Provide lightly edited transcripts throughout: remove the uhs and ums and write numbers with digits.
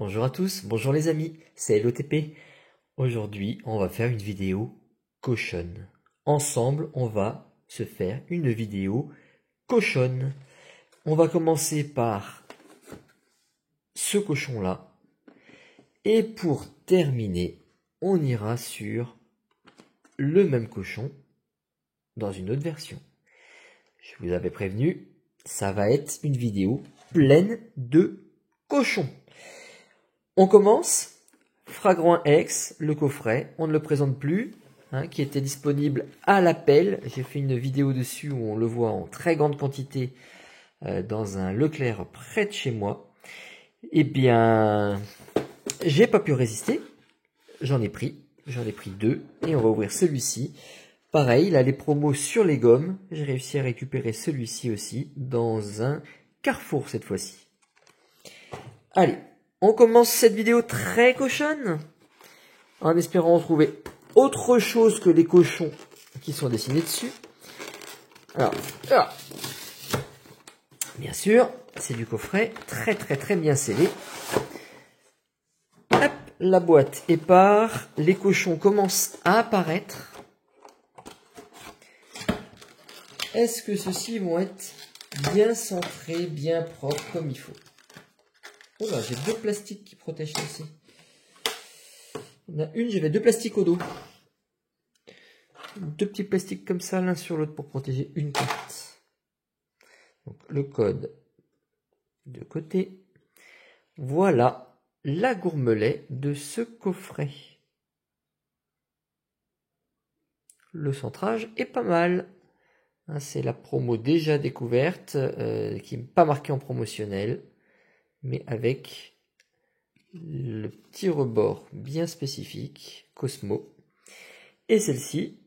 Bonjour à tous, bonjour les amis, c'est LOTP. Aujourd'hui, on va faire une vidéo cochonne. Ensemble, on va se faire une vidéo cochonne. On va commencer par ce cochon-là. Et pour terminer, on ira sur le même cochon dans une autre version. Je vous avais prévenu, ça va être une vidéo pleine de cochons. On commence. Fragrant X, le coffret, on ne le présente plus, qui était disponible à l'appel. J'ai fait une vidéo dessus où on le voit en très grande quantité dans un Leclerc près de chez moi. Eh bien, j'ai pas pu résister, j'en ai pris deux et on va ouvrir celui-ci. Pareil, il a les promos sur les gommes, j'ai réussi à récupérer celui-ci aussi dans un Carrefour cette fois-ci. Allez. On commence cette vidéo très cochonne, en espérant trouver autre chose que les cochons qui sont dessinés dessus. Alors, bien sûr, c'est du coffret très bien scellé. Hop, la boîte est part, les cochons commencent à apparaître. Est-ce que ceux-ci vont être bien centrés, bien propres comme il faut? Oh là, j'ai deux plastiques qui protègent ceci. Il y en a une, j'avais deux plastiques au dos. Deux petits plastiques comme ça, l'un sur l'autre pour protéger une carte. Donc, le code de côté. Voilà la gourmelet de ce coffret. Le centrage est pas mal. C'est la promo déjà découverte, qui n'est pas marquée en promotionnel, mais avec le petit rebord bien spécifique, Cosmo. Et celle-ci,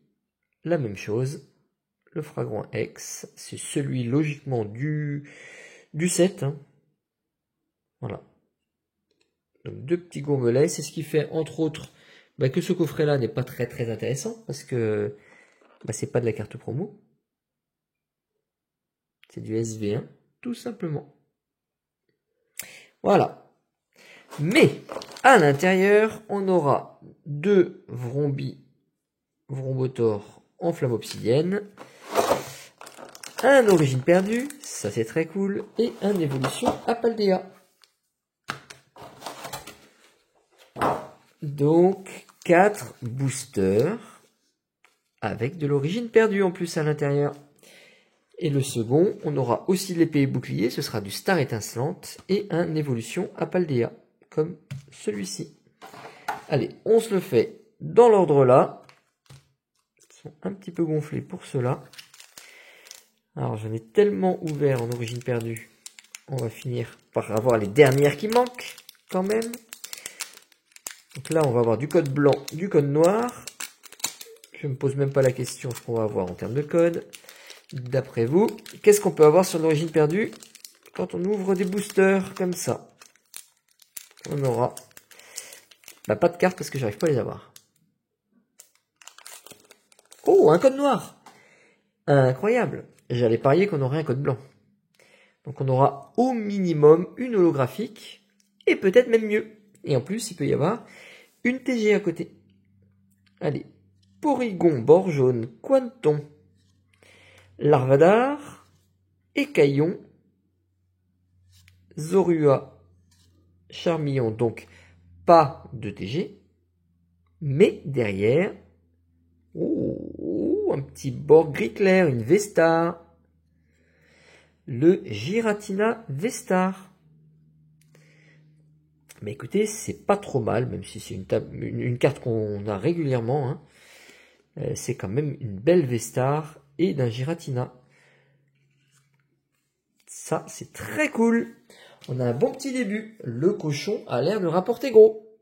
la même chose, le Fragrant X, c'est celui logiquement du set. Voilà. Donc deux petits gourmelets, c'est ce qui fait entre autres que ce coffret-là n'est pas très intéressant, parce que c'est pas de la carte promo. C'est du SV1, tout simplement. Voilà. Mais, à l'intérieur, on aura deux Vrombotor en flamme obsidienne, un Origine perdue, ça c'est très cool, et un Évolution Apaldea. Donc, 4 boosters avec de l'origine perdue en plus à l'intérieur. Et le second, on aura aussi l'épée et bouclier, ce sera du Star étincelante et un Évolution Apaldea, comme celui-ci. Allez, on se le fait dans l'ordre là. Ils sont un petit peu gonflés pour cela. Alors, j'en ai tellement ouvert en origine perdue. On va finir par avoir les dernières qui manquent, quand même. Donc là, on va avoir du code blanc, du code noir. Je ne me pose même pas la question ce qu'on va avoir en termes de code. D'après vous, qu'est-ce qu'on peut avoir sur l'origine perdue quand on ouvre des boosters comme ça? On aura pas de carte parce que j'arrive pas à les avoir. Oh, un code noir! Incroyable! J'allais parier qu'on aurait un code blanc. Donc on aura au minimum une holographique et peut-être même mieux. Et en plus, il peut y avoir une TG à côté. Allez. Porygon, bord jaune, Quanton, Larvadar, Écaillon, Zorua, Charmillon, donc pas de TG, mais derrière, un petit bord gris clair, une Vestar, le Giratina Vestar. Mais écoutez, c'est pas trop mal, même si c'est une carte qu'on a régulièrement, c'est quand même une belle Vestar et d'un Giratina. Ça, c'est très cool. On a un bon petit début. Le cochon a l'air de rapporter gros.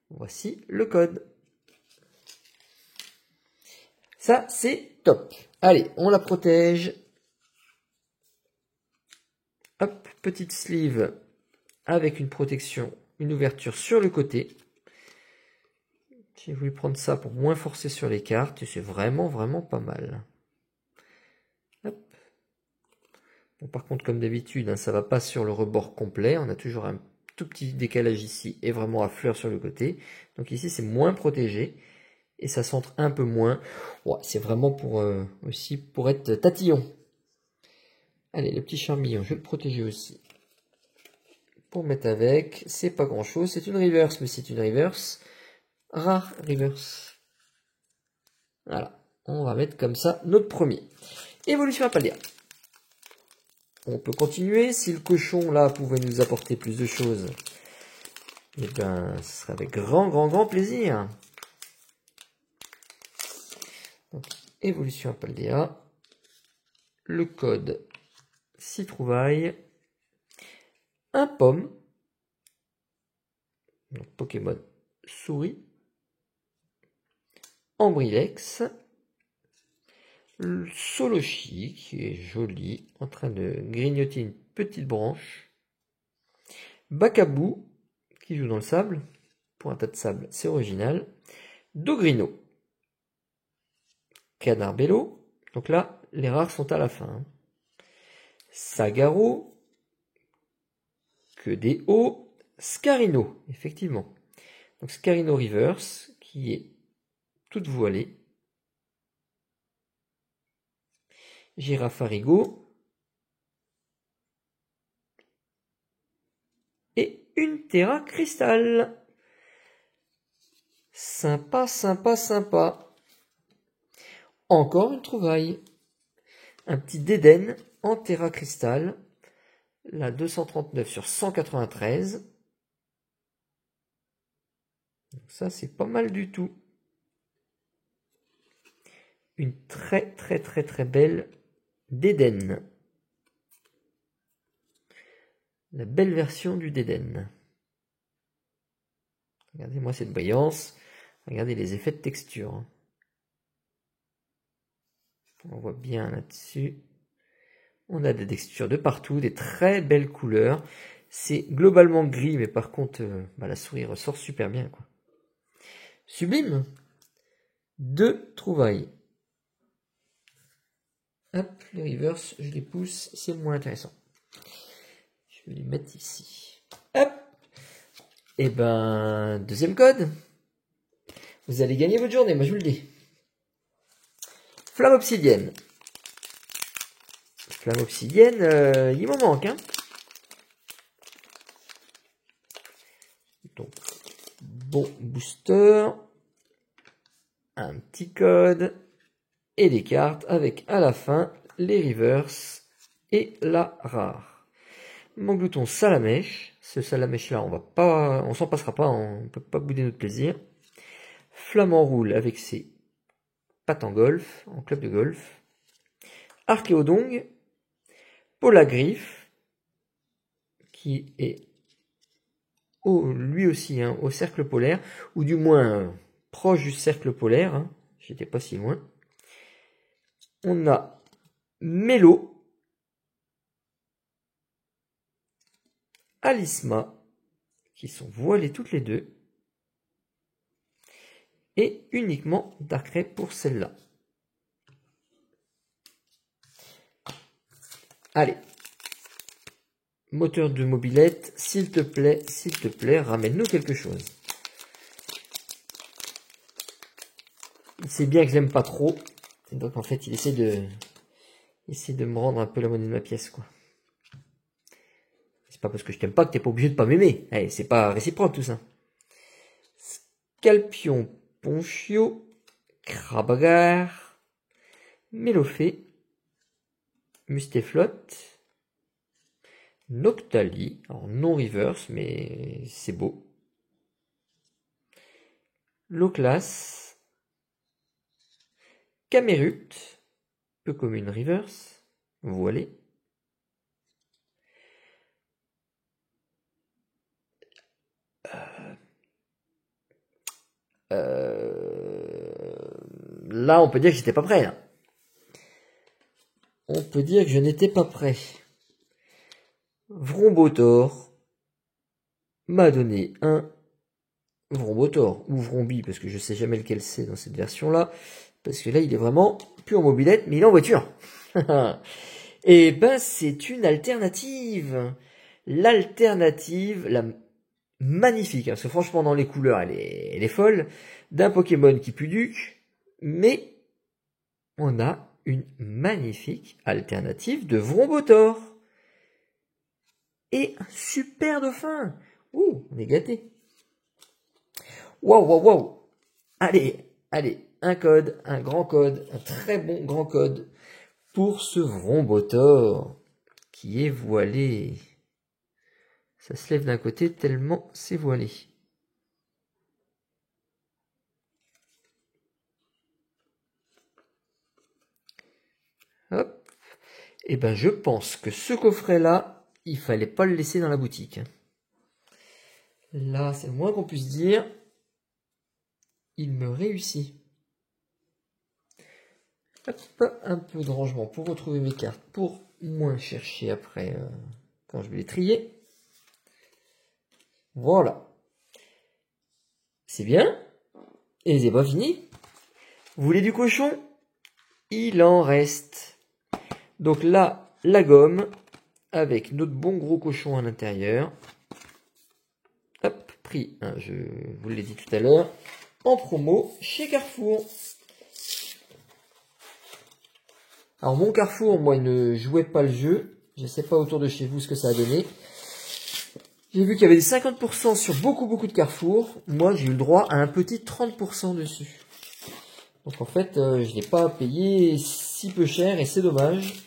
Voici le code. Ça, c'est top. Allez, on la protège. Hop, petite sleeve avec une protection, une ouverture sur le côté. J'ai voulu prendre ça pour moins forcer sur les cartes et c'est vraiment pas mal. Hop. Bon, par contre, comme d'habitude, hein, ça va pas sur le rebord complet. On a toujours un tout petit décalage ici et vraiment à fleur sur le côté. Donc ici, c'est moins protégé et ça centre un peu moins. Ouais, c'est vraiment pour aussi pour être tatillon. Allez, le petit charmillon, je vais le protéger aussi. Pour mettre avec, c'est pas grand chose. C'est une reverse, mais c'est une reverse rare reverse. Voilà, on va mettre comme ça notre premier. Évolution à Paldea. On peut continuer. Si le cochon là pouvait nous apporter plus de choses, eh bien, ce serait avec grand plaisir. Donc, évolution à Paldea. Le code s'y trouvaille. Un pomme. Donc, Pokémon souris. Ambrilex. Le Solochi qui est joli, en train de grignoter une petite branche. Bacabou qui joue dans le sable. Pour un tas de sable, c'est original. Dogrino. Canarbello. Donc là, les rares sont à la fin. Hein. Sagaro. Que des hauts. Scarino, effectivement. Donc Scarino Reverse, qui est toute voilée. Girafarigo. Et une Terra Cristal. Sympa, sympa, sympa. Encore une trouvaille. Un petit Dédenne en Terra Cristal. La 239 sur 193. Donc ça, c'est pas mal du tout. Une très belle Dédenne. La belle version du Dédenne. Regardez-moi cette brillance. Regardez les effets de texture. On voit bien là-dessus. On a des textures de partout, des très belles couleurs. C'est globalement gris, mais par contre, la souris ressort super bien, quoi. Sublime. 2 trouvailles. Hop, les reverse, je les pousse, c'est moins intéressant. Je vais les mettre ici. Hop. Et ben, deuxième code. Vous allez gagner votre journée, moi je vous le dis. Flamme obsidienne. Flamme obsidienne, il m'en manque, hein. Donc, bon booster. Un petit code. Et des cartes avec à la fin les reverse et la rare. Manglouton Salamèche. Ce Salamèche là, on s'en passera pas, on peut pas bouder notre plaisir. Flamand Roule avec ses pattes en golf, en club de golf. Archéodong. Polagriffe, qui est lui aussi au cercle polaire, ou du moins proche du cercle polaire, hein, j'étais pas si loin. On a Mélo, Alisma, qui sont voilées toutes les deux, et uniquement Darkrai pour celle-là. Allez, moteur de mobilette, s'il te plaît, ramène-nous quelque chose. Il sait bien que je l'aime pas trop, donc en fait il essaie de me rendre un peu la monnaie de ma pièce, quoi. C'est pas parce que je t'aime pas que t'es pas obligé de pas m'aimer. Hey, c'est pas réciproque tout ça. Scalpion Ponchio, Krabagar, Mélofée, Mustéflotte, Noctali, alors non reverse, mais c'est beau. Loclas, Camérute, peu commune reverse, voilée. Là, on peut dire que j'étais pas prêt. Là. On peut dire que je n'étais pas prêt. Vrombotor m'a donné un Vrombotor ou Vrombi, parce que je sais jamais lequel c'est dans cette version-là. Parce que là, il est vraiment plus en mobilette, mais il est en voiture. Eh ben, c'est une alternative. L'alternative, la magnifique, hein, parce que franchement, dans les couleurs, elle est folle, d'un Pokémon qui pue Duc, mais on a une magnifique alternative de Vrombotor. Et un super dauphin. Ouh, on est gâtés. Waouh, waouh, waouh. Allez, allez, un code, un grand code, un très bon grand code pour ce Vrombotor qui est voilé. Ça se lève d'un côté tellement c'est voilé. Hop. Et ben je pense que ce coffret-là, il fallait pas le laisser dans la boutique. Là, c'est le moins qu'on puisse dire. Il me réussit. Hop, un peu de rangement pour retrouver mes cartes, pour moins chercher après quand je vais les trier. Voilà. C'est bien. Et c'est pas fini. Vous voulez du cochon? Il en reste. Donc là, la gomme, avec notre bon gros cochon à l'intérieur. Hop, prix, hein, je vous l'ai dit tout à l'heure, en promo chez Carrefour. Alors mon Carrefour, moi, il ne jouait pas le jeu. Je ne sais pas autour de chez vous ce que ça a donné. J'ai vu qu'il y avait des 50% sur beaucoup de Carrefour. Moi, j'ai eu le droit à un petit 30% dessus. Donc en fait, je n'ai pas payé si peu cher et c'est dommage.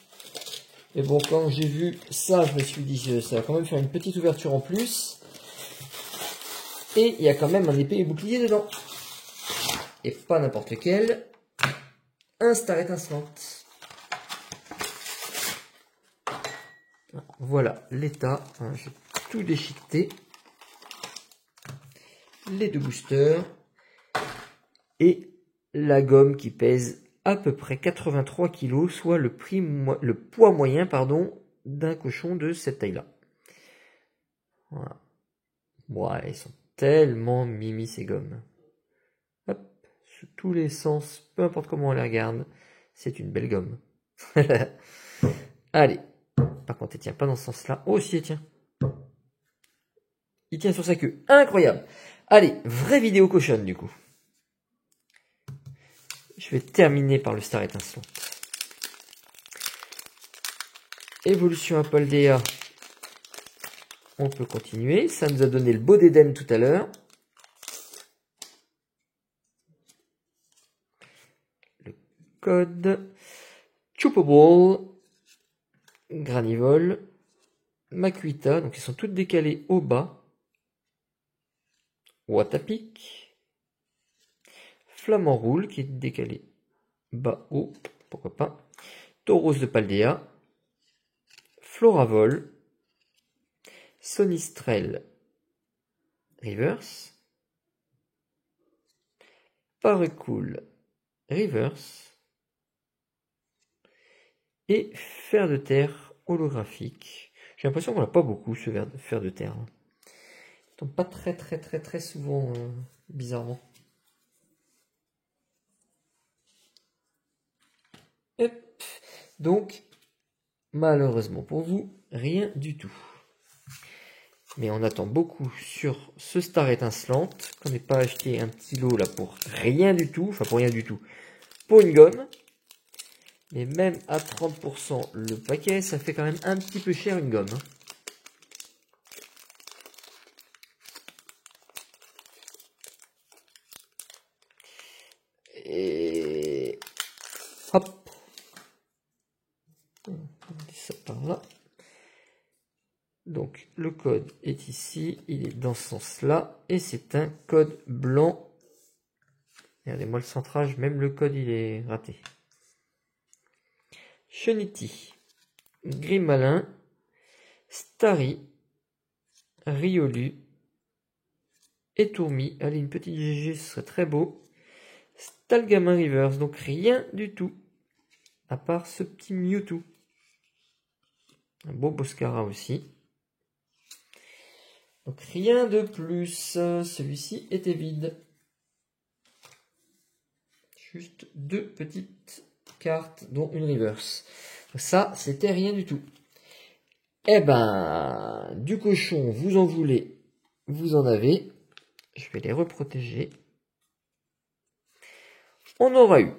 Et bon, quand j'ai vu ça, je me suis dit, ça va quand même faire une petite ouverture en plus. Et il y a quand même un épée et bouclier dedans. Et pas n'importe lequel. Un star étincelante. Voilà l'état. Hein, j'ai tout déchiqueté. Les deux boosters. Et la gomme qui pèse à peu près 83 kg, soit le poids moyen d'un cochon de cette taille-là. Voilà. Ouais, ils sont tellement mimi ces gommes. Hop, sous tous les sens, peu importe comment on les regarde, c'est une belle gomme. Allez, par contre, il tient pas dans ce sens-là. Oh, si, il tient. Il tient sur sa queue. Incroyable. Allez, vraie vidéo cochonne du coup. Je vais terminer par le star étincelant. Évolution à Paldea. On peut continuer. Ça nous a donné le beau d'Éden tout à l'heure. Le code. Chupoball. Granivol. Makuita. Donc ils sont toutes décalées au bas. Watapic. Flamant Roule qui est décalé bas haut. Pourquoi pas. Tauros de Paldea. Floravol. Sonistrel Reverse. Paracool Reverse. Et fer de terre holographique. J'ai l'impression qu'on n'a pas beaucoup ce fer de terre. Il tombe pas très souvent, bizarrement. Hop. Donc, malheureusement pour vous, rien du tout. Mais on attend beaucoup sur ce star étincelante, qu'on n'ait pas acheté un petit lot là pour rien du tout, enfin pour rien du tout, pour une gomme. Mais même à 30% le paquet, ça fait quand même un petit peu cher une gomme. Et hop, on dit ça par là. Donc le code est ici, il est dans ce sens-là, et c'est un code blanc. Regardez-moi le centrage, même le code il est raté. Cheniti, Grimalin, Starry, Riolu, et Tourmi. Allez, une petite GG, ce serait très beau. Stalgamin Reverse, donc rien du tout, à part ce petit Mewtwo. Un beau Boscara aussi. Donc rien de plus. Celui-ci était vide. Juste deux petites cartes, dont une reverse. Ça, c'était rien du tout. Eh ben, du cochon, vous en voulez, vous en avez. Je vais les reprotéger. On aura eu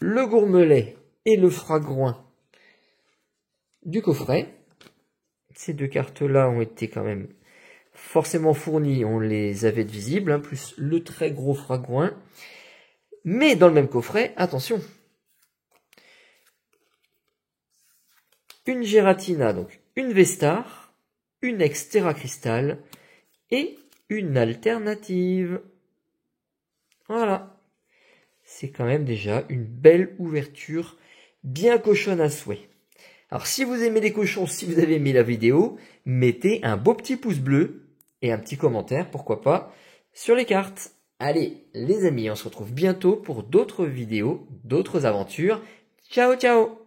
le gourmelet et le fragouin du coffret. Ces deux cartes-là ont été quand même forcément fournies, on les avait de visibles, hein, plus le très gros fragouin. Mais dans le même coffret, attention, une Giratina, donc une Vestar, une Ex Terra Cristal et une alternative. Voilà. C'est quand même déjà une belle ouverture, bien cochonne à souhait. Alors si vous aimez les cochons, si vous avez aimé la vidéo, mettez un beau petit pouce bleu et un petit commentaire, pourquoi pas, sur les cartes. Allez, les amis, on se retrouve bientôt pour d'autres vidéos, d'autres aventures. Ciao, ciao!